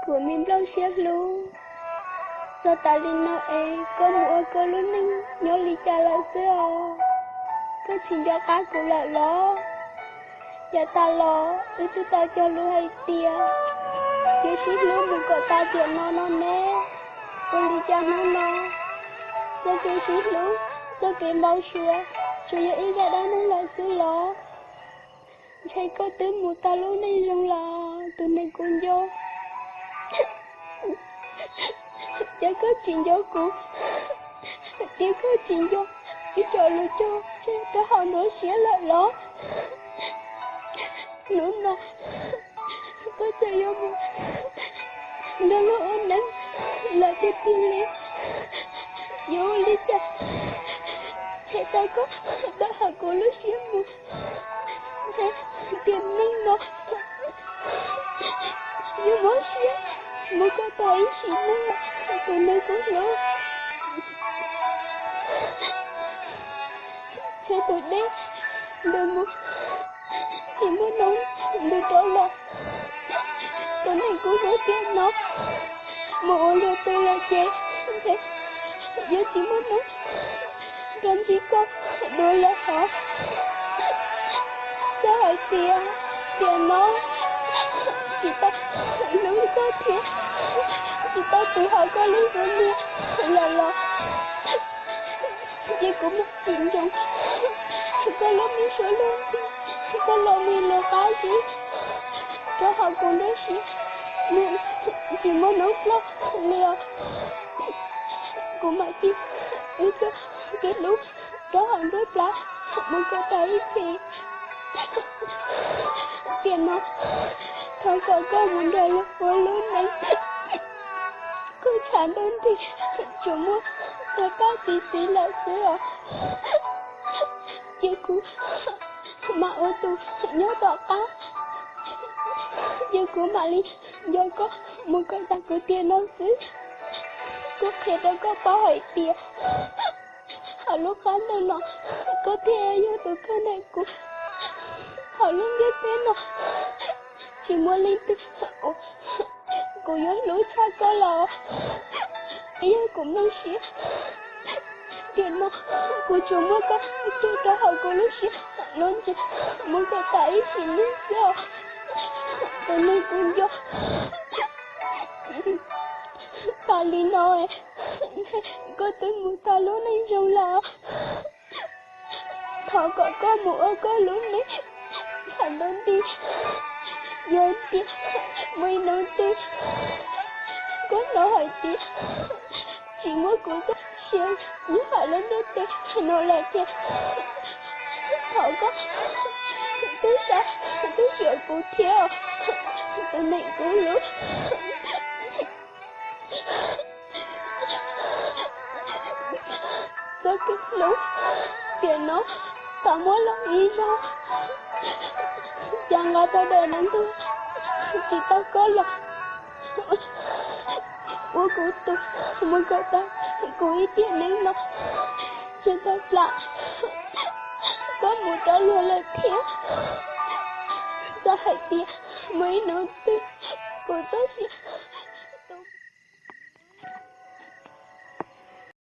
của mình lâu xếp luôn. Giờ ta linh nó có mua có luôn ninh nhớ lý cha là xưa. Có xin cho cá của lại lo. Dạ ta lo, để chúng ta cho lưu hay tia. Chứ xí lưu mình có ta chuyện nó nè. Có lý cha nó. Giờ cái xí lưu, giờ cái bao xưa. Chú giờ ý ra đó nó lại xưa lo. Thấy có tới một ta lúc này rằng là tụi này cũng vô. Chả có chuyện vô cụ. Chỉ có chuyện vô. Chỉ cho lưu cho. Chứ ta họ nói xía lại đó. Nữa mà. Có chơi vô mà. Nó lúc ổn nắng. Là cái tiền lý. Vô lý cha. Thế ta có. Ta họ có lúc xía mà. Tiền ninh nó. Nhưng mỗi xía. Mới có thấy xí nó. Tụi này cũng lỗ. Thế tụi đấy. Đừng muốn. Thì mới nóng. Đừng trở lại. Tụi này cũng có tiền nó. Một lừa tôi là chết. Thế. Giờ chỉ mới nóng. Làm chỉ có. Đôi là họ. Sao hỏi tiền. Tiền nó. Chị ta. Lúc có tiền. Chị ta tự hỏi có lý của mình. Là. Chị cũng một chuyện rằng. Có lúc mình sửa luôn. Có lúc mình là cái gì. Cho họ cũng đối xử. Nhưng chỉ mới nói lo. Liều. Cũng mà chị. Cho cái lúc. Cho họ đối lại. Mới có thấy thì. Tiền nó. Thôi có một đời là phố lớn này. Cứ trả đơn thì chúng muốn cho các tí lại xưa. Chị cũng mà ô tô nhớ tỏ cá. Chị cũng mà đi do có một cái đặc của tiền nó xứ. Có thể đã có bao hỏi tiền. Ở lúc khán này nó có thể do tụi cái này cũng họ luôn biết thế nó. Chỉ muốn lên từ cô nhớ lối xa có lò. Ý cũng nói xíu. Tiền nó cô chú muốn có chơi cả họ cô lúc xíu. Luôn chứ muốn có tay xíu lúc xíu. Tụi này cũng vô. Ta lý nói có tới một ta lúc này rồi là họ có một có lúc này. Hắn đơn đi. Giờ đi. Mới nói đi. Có nói hỏi đi. Chỉ muốn cũng có xíu. Nhưng họ lên đó đi. Nó lại kìa. Họ có. Tôi sao. Tôi sợ cô theo. Tôi này cô lúc. Có cái lúc. Tiền nó. Ta muốn làm ý sao. Chẳng ngờ tao đời nắng tôi. Chỉ tao có là. Ủa của tôi. Mới có tao. Cô ý tiền nên nó. Chứ tao lại. Có một tao luôn là thiếu. Tao hãy tiền. Mới nói tôi. Cô tao xíu.